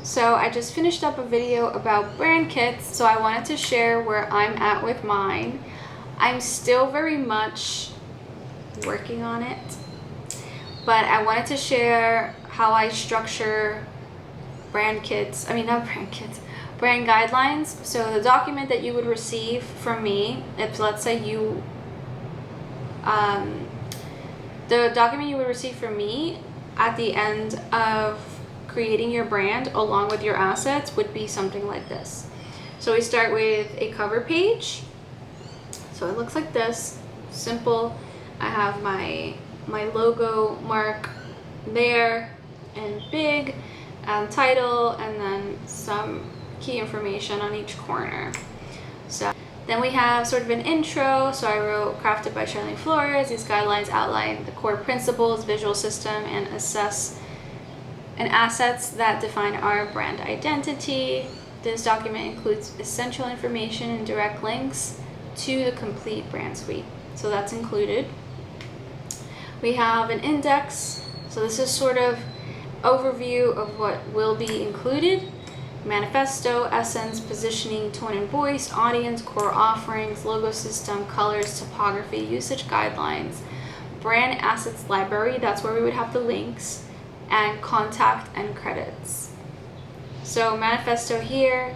So I just finished up a video about brand kits, so I wanted to share where I'm at with mine. I'm still very much working on it, but I wanted to share how I structure brand kits. Brand guidelines. So the document that you would receive from me, if let's say you, the document you would receive from me at the end of creating your brand along with your assets would be something like this. So we start with a cover page. So it looks like this, simple. I have my logo mark there and big, and title, and then some key information on each corner. So then we have sort of an intro. So I wrote, crafted by Char Flores. These guidelines outline the core principles, visual system, and assets that define our brand identity. This document includes essential information and direct links to the complete brand suite. So that's included. We have an index. So this is sort of overview of what will be included. Manifesto, essence, positioning, tone and voice, audience, core offerings, logo system, colors, typography, usage guidelines, brand assets library, that's where we would have the links, and contact and credits. So manifesto here,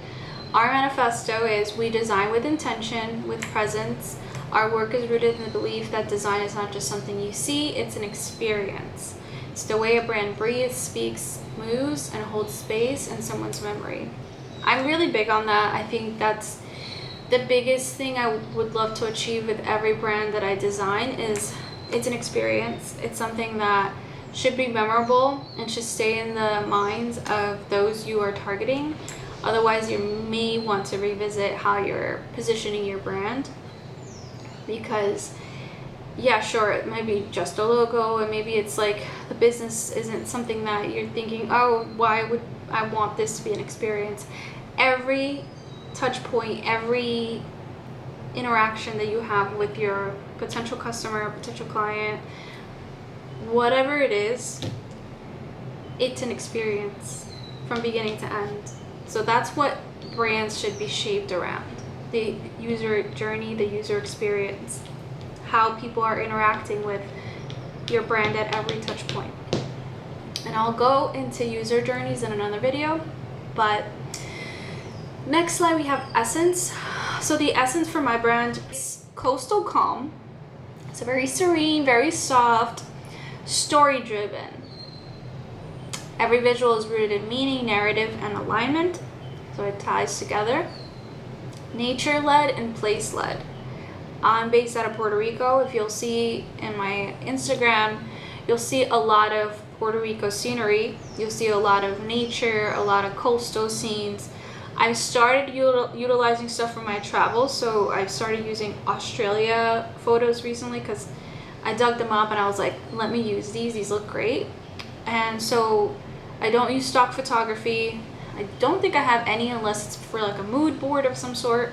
our manifesto is we design with intention, with presence. Our work is rooted in the belief that design is not just something you see, it's an experience. It's the way a brand breathes, speaks, moves, and holds space in someone's memory. I'm really big on that. I think that's the biggest thing I would love to achieve with every brand that I design is it's an experience. It's something that should be memorable and should stay in the minds of those you are targeting. Otherwise, you may want to revisit how you're positioning your brand, because yeah, sure, it might be just a logo, and maybe it's like the business isn't something that you're thinking, oh, why would I want this to be an experience? Every touch point, every interaction that you have with your potential customer, potential client, whatever it is, it's an experience from beginning to end. So that's what brands should be shaped around. The user journey, the user experience, how people are interacting with your brand at every touch point. And I'll go into user journeys in another video, but next slide we have essence. So the essence for my brand is coastal calm. It's a very serene, very soft, story driven. Every visual is rooted in meaning, narrative, and alignment, so it ties together. Nature led and place led. I'm based out of Puerto Rico. If you'll see in my Instagram, you'll see a lot of Puerto Rico scenery. You'll see a lot of nature, a lot of coastal scenes. I've started utilizing stuff from my travels, so I've started using Australia photos recently because I dug them up and I was like, let me use these look great. And so I don't use stock photography. I don't think I have any unless it's for like a mood board of some sort.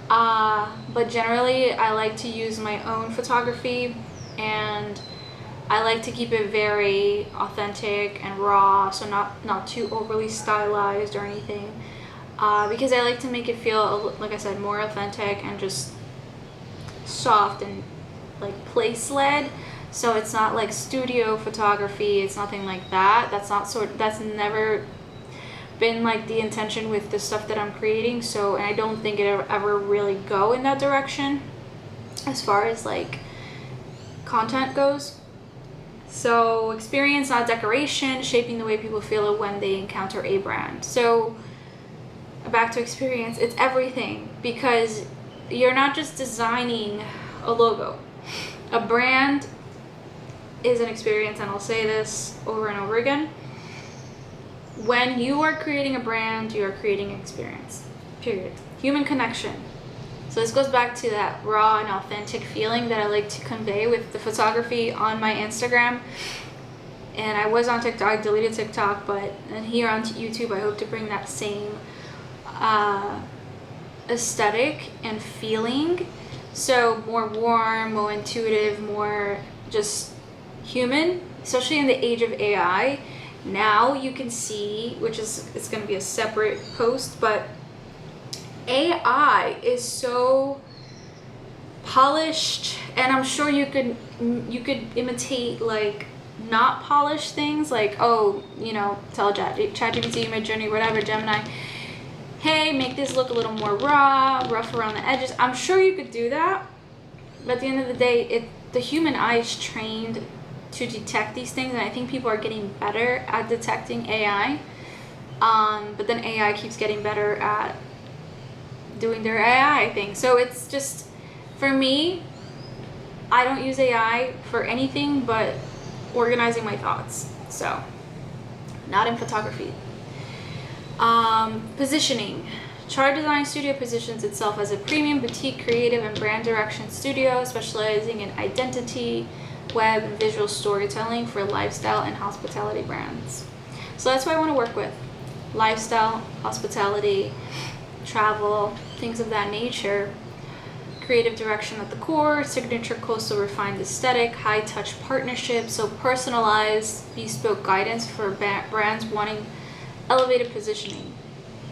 But generally I like to use my own photography, and I like to keep it very authentic and raw, so not too overly stylized or anything, because I like to make it feel, like I said, more authentic and just soft and like place led. So it's not like studio photography, it's nothing like that. That's never been like the intention with the stuff that I'm creating. So, and I don't think it ever really go in that direction as far as like content goes. So experience, not decoration, shaping the way people feel when they encounter a brand. So back to experience, it's everything, because you're not just designing a logo. A brand is an experience, and I'll say this over and over again. When you are creating a brand, you are creating an experience, period. Human connection. So this goes back to that raw and authentic feeling that I like to convey with the photography on my Instagram. And I was on TikTok, I deleted TikTok, and here on YouTube, I hope to bring that same aesthetic and feeling. So more warm, more intuitive, more just human, especially in the age of AI. Now you can see, it's going to be a separate post, but AI is so polished, and I'm sure you could imitate like not polished things, like, oh, you know, tell ChatGPT, Midjourney, whatever, Gemini, hey, make this look a little more rough around the edges. I'm sure you could do that, but at the end of the day, the human eye is trained to detect these things, and I think people are getting better at detecting AI. But then AI keeps getting better at doing their AI thing. So it's just, for me, I don't use AI for anything but organizing my thoughts. So, not in photography. Positioning. Char Design Studio positions itself as a premium boutique creative and brand direction studio specializing in identity, web, and visual storytelling for lifestyle and hospitality brands. So that's what I want to work with. Lifestyle, hospitality, travel, things of that nature. Creative direction at the core, signature coastal refined aesthetic, high-touch partnerships, so personalized, bespoke guidance for brands wanting elevated positioning.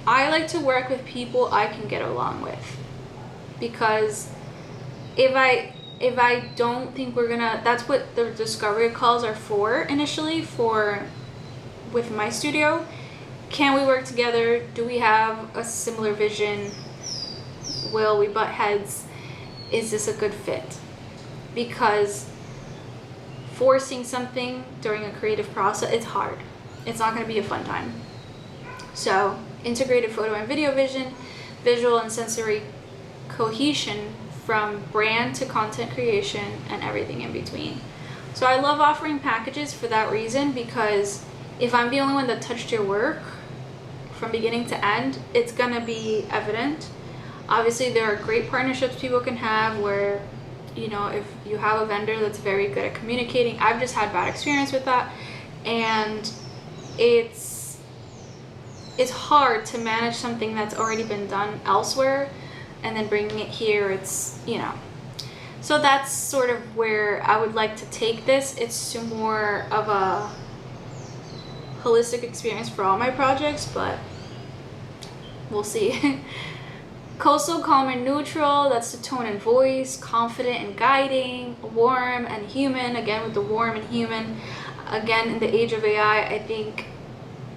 I like to work with people I can get along with, because if I don't think we're gonna, that's what the discovery calls are for initially, with my studio. Can we work together? Do we have a similar vision? Will we butt heads? Is this a good fit? Because forcing something during a creative process, it's hard. It's not going to be a fun time. So, integrated photo and video vision, visual and sensory cohesion from brand to content creation, and everything in between. So I love offering packages for that reason, because if I'm the only one that touched your work from beginning to end, it's going to be evident. Obviously, there are great partnerships people can have where, you know, if you have a vendor that's very good at communicating. I've just had bad experience with that, and it's hard to manage something that's already been done elsewhere and then bringing it here. It's, you know, so that's sort of where I would like to take this. It's more of a holistic experience for all my projects, but we'll see. Coastal, calm and neutral, that's the tone and voice. Confident and guiding. Warm and human, again with the warm and human. Again, in the age of AI, I think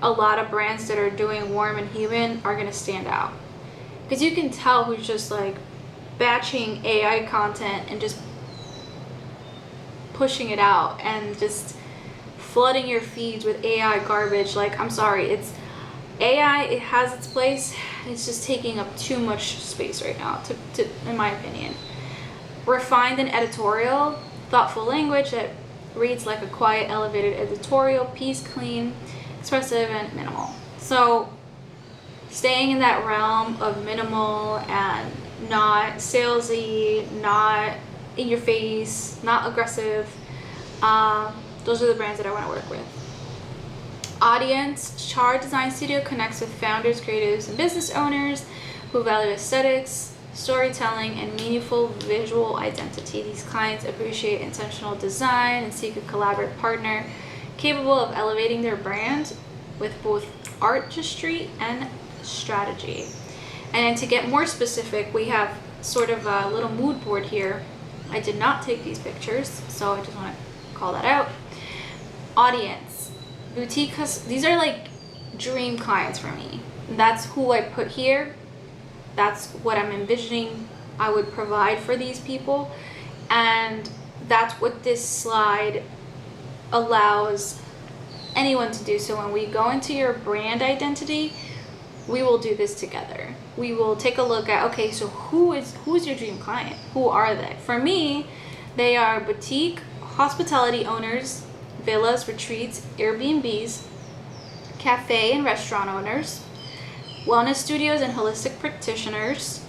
a lot of brands that are doing warm and human are going to stand out, because you can tell who's just like batching AI content and just pushing it out and just flooding your feeds with AI garbage. Like, I'm sorry, it's AI, it has its place. It's just taking up too much space right now, to in my opinion. Refined and editorial, thoughtful language that reads like a quiet, elevated editorial piece, clean, expressive, and minimal. So staying in that realm of minimal and not salesy, not in your face, not aggressive, those are the brands that I want to work with. Audience, Char Design Studio connects with founders, creatives, and business owners who value aesthetics, storytelling, and meaningful visual identity. These clients appreciate intentional design and seek a collaborative partner capable of elevating their brand with both artistry and strategy. And then to get more specific, we have sort of a little mood board here. I did not take these pictures, so I just want to call that out. Audience, boutique, these are like dream clients for me. That's who I put here. That's what I'm envisioning I would provide for these people. And that's what this slide allows anyone to do. So when we go into your brand identity, we will do this together. We will take a look at, okay, so who's your dream client? Who are they? For me, they are boutique hospitality owners, villas, retreats, Airbnbs, cafe and restaurant owners, wellness studios and holistic practitioners,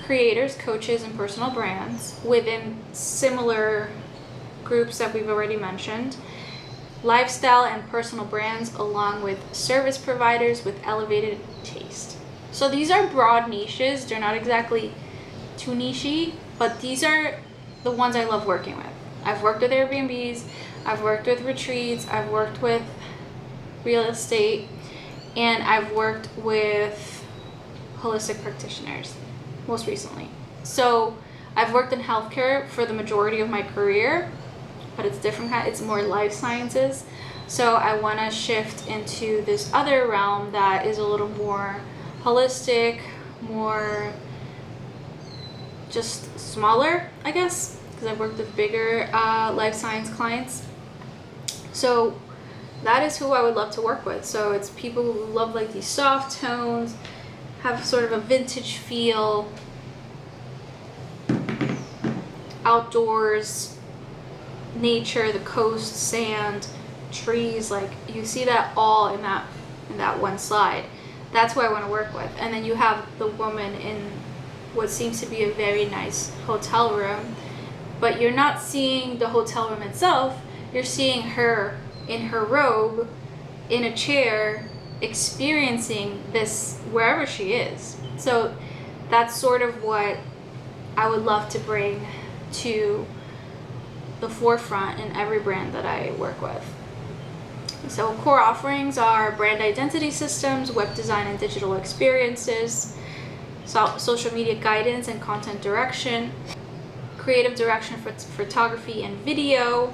creators, coaches, and personal brands within similar groups that we've already mentioned, lifestyle and personal brands, along with service providers with elevated taste. So these are broad niches. They're not exactly too niche-y, but these are the ones I love working with. I've worked with Airbnbs, I've worked with retreats, I've worked with real estate, and I've worked with holistic practitioners most recently. So I've worked in healthcare for the majority of my career, but it's different. It's more life sciences. So I want to shift into this other realm that is a little more holistic, more just smaller, I guess, because I've worked with bigger life science clients. So that is who I would love to work with. So it's people who love like these soft tones, have sort of a vintage feel, outdoors, nature, the coast, sand, trees, like you see that all in that one slide. That's who I want to work with. And then you have the woman in what seems to be a very nice hotel room, but you're not seeing the hotel room itself, you're seeing her in her robe, in a chair, experiencing this wherever she is. So that's sort of what I would love to bring to the forefront in every brand that I work with. So core offerings are brand identity systems, web design and digital experiences, social media guidance and content direction, creative direction for photography and video.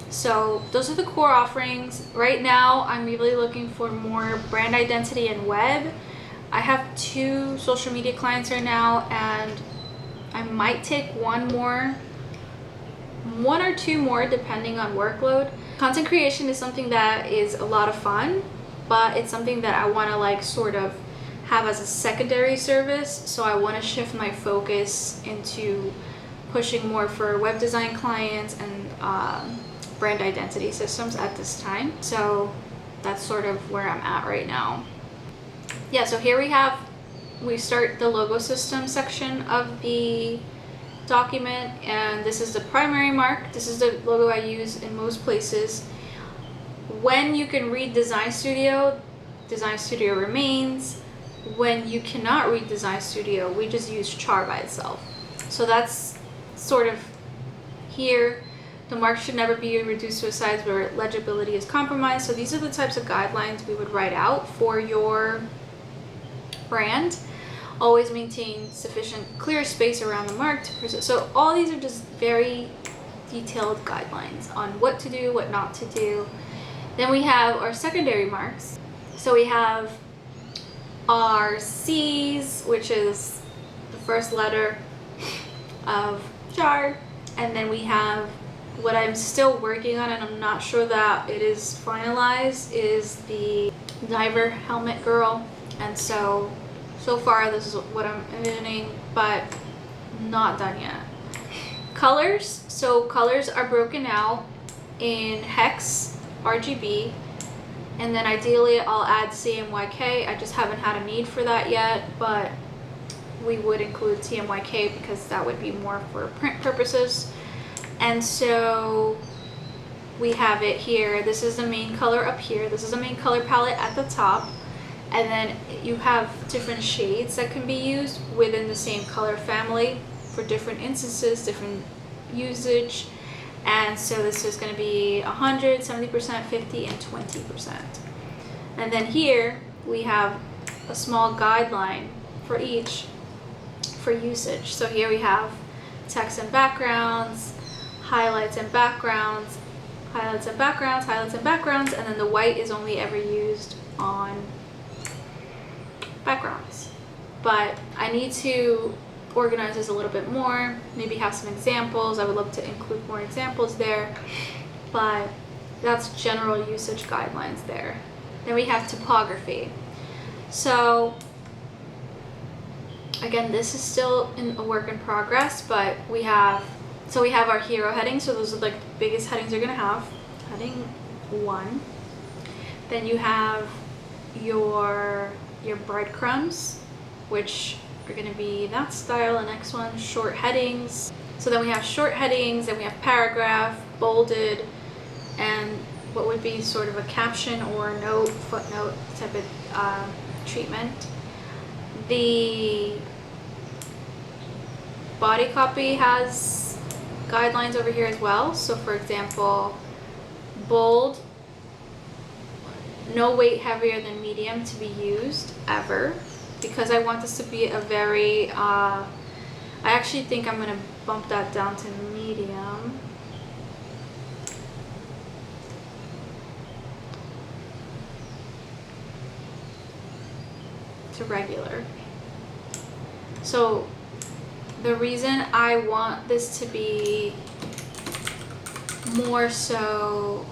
So those are the core offerings. Right now, I'm really looking for more brand identity and web. I have 2 social media clients right now, and I might take one or two more depending on workload. Content creation is something that is a lot of fun, but it's something that I want to like sort of have as a secondary service. So I want to shift my focus into pushing more for web design clients and brand identity systems at this time. So that's sort of where I'm at right now. Yeah, so here we start the logo system section of the document, and this is the primary mark. This is the logo I use in most places. When you can read Design Studio, Design Studio remains. When you cannot read Design Studio, we just use Char by itself. So that's sort of here. The mark should never be reduced to a size where legibility is compromised. So these are the types of guidelines we would write out for your brand. Always maintain sufficient clear space around the mark to present. So all these are just very detailed guidelines on what to do, what not to do. Then we have our secondary marks. So we have our C's, which is the first letter of Char, and then we have what I'm still working on, and I'm not sure that it is finalized, is the diver helmet girl. And so far this is what I'm envisioning, but not done yet. Colors. So colors are broken out in hex, RGB, and then ideally I'll add CMYK. I just haven't had a need for that yet, but we would include CMYK because that would be more for print purposes. And so we have it here. This is the main color up here. This is the main color palette at the top. And then you have different shades that can be used within the same color family for different instances, different usage. And so this is going to be 100, 70%, 50, and 20%. And then here we have a small guideline for each for usage. So here we have text and backgrounds, highlights and backgrounds, highlights and backgrounds, highlights and backgrounds, and then the white is only ever used on backgrounds. But I need to organize this a little bit more, maybe have some examples. I would love to include more examples there, but that's general usage guidelines there. Then we have typography. So again, this is still a work in progress, but we have our hero heading. So those are like the biggest headings you're gonna have. Heading 1. Then you have your breadcrumbs, which are going to be that style. The next one, short headings. So then we have short headings, then we have paragraph, bolded, and what would be sort of a caption or note, footnote type of treatment. The body copy has guidelines over here as well. So for example, bold no weight heavier than medium to be used ever, because I want this to be a very, I actually think I'm gonna bump that down to medium. To regular. So the reason I want this to be more so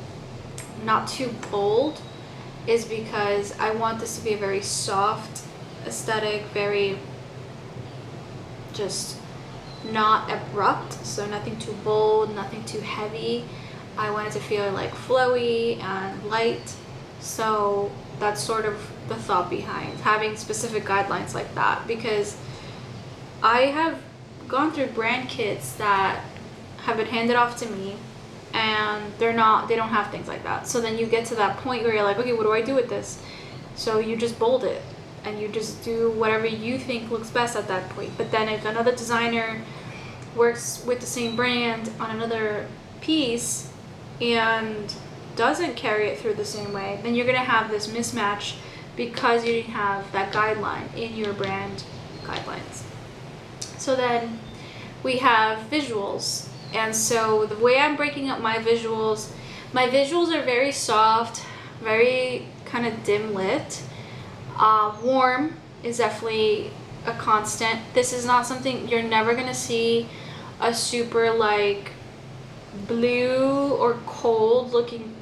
not too bold is because I want this to be a very soft aesthetic, very just not abrupt, so nothing too bold, nothing too heavy. I want it to feel like flowy and light. So that's sort of the thought behind having specific guidelines like that, because I have gone through brand kits that have been handed off to me and they don't have things like that. So then you get to that point where you're like, okay, what do I do with this? So you just bold it and you just do whatever you think looks best at that point. But then if another designer works with the same brand on another piece and doesn't carry it through the same way, then you're gonna have this mismatch because you didn't have that guideline in your brand guidelines. So then we have visuals. And so the way I'm breaking up my visuals are very soft, very kind of dim lit. Warm is definitely a constant. This is not something you're never gonna see a super like blue or cold looking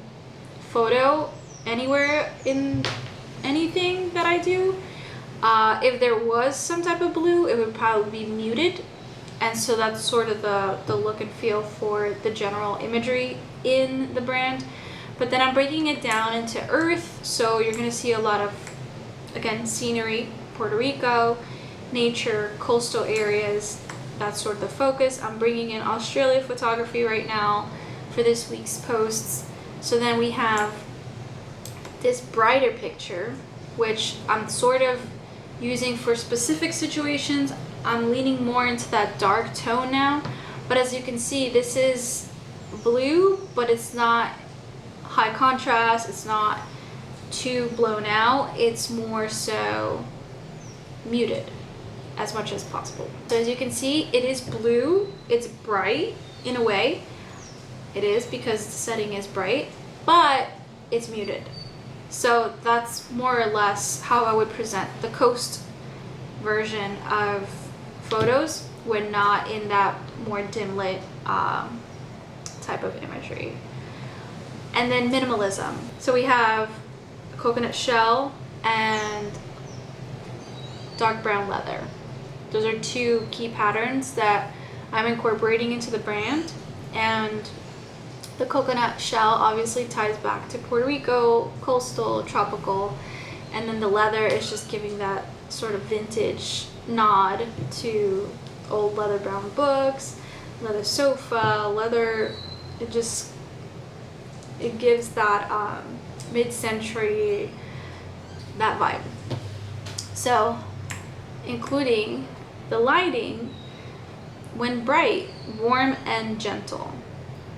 photo anywhere in anything that I do. If there was some type of blue, it would probably be muted. And so that's sort of the look and feel for the general imagery in the brand. But then I'm breaking it down into earth. So you're gonna see a lot of, again, scenery, Puerto Rico, nature, coastal areas. That's sort of the focus. I'm bringing in Australia photography right now for this week's posts. So then we have this brighter picture, which I'm sort of using for specific situations. I'm leaning more into that dark tone now, but as you can see, this is blue, but it's not high contrast, it's not too blown out, it's more so muted as much as possible. So as you can see, it is blue, it's bright in a way, it is because the setting is bright, but it's muted. So that's more or less how I would present the coast version of photos when not in that more dim lit type of imagery. And then minimalism. So we have a coconut shell and dark brown leather. Those are two key patterns that I'm incorporating into the brand. And the coconut shell obviously ties back to Puerto Rico, coastal, tropical, and then the leather is just giving that sort of vintage nod to old leather bound books, leather sofa, leather, it gives that mid-century, that vibe. So including the lighting, when bright, warm and gentle.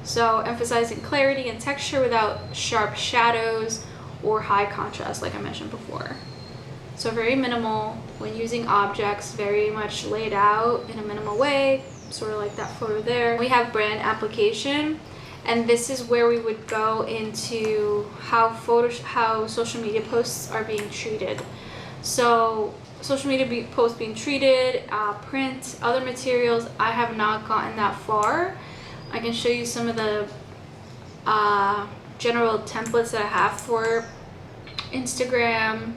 So emphasizing clarity and texture without sharp shadows or high contrast, like I mentioned before. So very minimal when using objects, very much laid out in a minimal way, sort of like that photo there. We have brand application, and this is where we would go into how social media posts are being treated. So social media posts being treated, print, other materials, I have not gotten that far. I can show you some of the general templates that I have for Instagram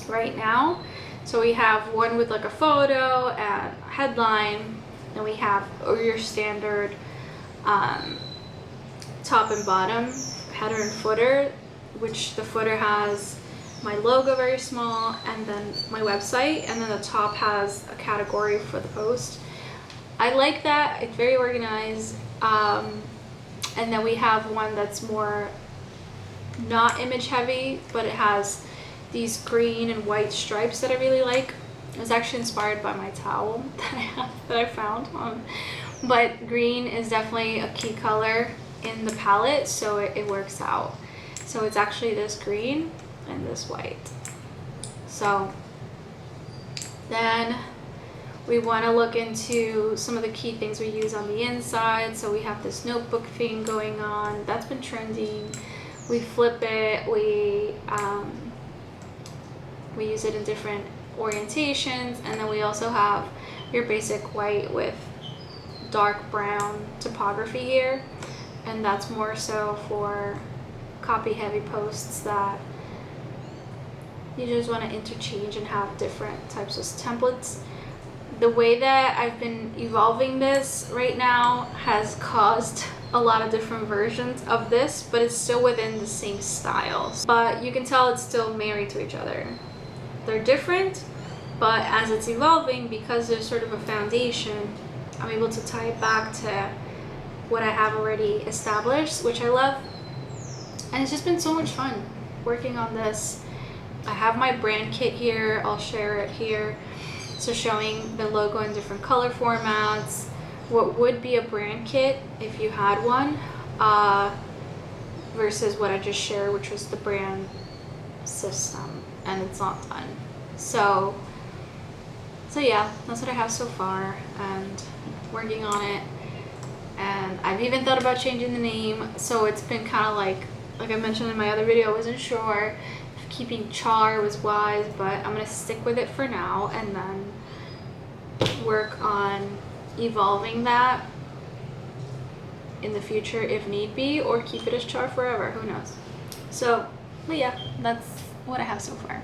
right now. So we have one with like a photo and a headline, then we have your standard top and bottom, header and footer, which the footer has my logo very small and then my website, and then the top has a category for the post. I like that, it's very organized. And then we have one that's more not image heavy, but it has these green and white stripes that I really like. It was actually inspired by my towel that I found. But green is definitely a key color in the palette, so it works out. So it's actually this green and this white. So then we want to look into some of the key things we use on the inside. So we have this notebook thing going on. That's been trending. We flip it. We use it in different orientations. And then we also have your basic white with dark brown typography here. And that's more so for copy heavy posts that you just want to interchange and have different types of templates. The way that I've been evolving this right now has caused a lot of different versions of this, but it's still within the same style. But you can tell it's still married to each other. They're different, but as it's evolving, because there's sort of a foundation, I'm able to tie it back to what I have already established, which I love. And it's just been so much fun working on this. I have my brand kit here. I'll share it here. So showing the logo in different color formats, what would be a brand kit if you had one, versus what I just shared, which was the brand system, and it's not done. So yeah, that's what I have so far, and working on it. And I've even thought about changing the name. So it's been kind of like I mentioned in my other video, I wasn't sure if keeping Char was wise, but I'm gonna stick with it for now and then work on evolving that in the future if need be, or keep it as Char forever, who knows. So, but yeah, that's what I have so far.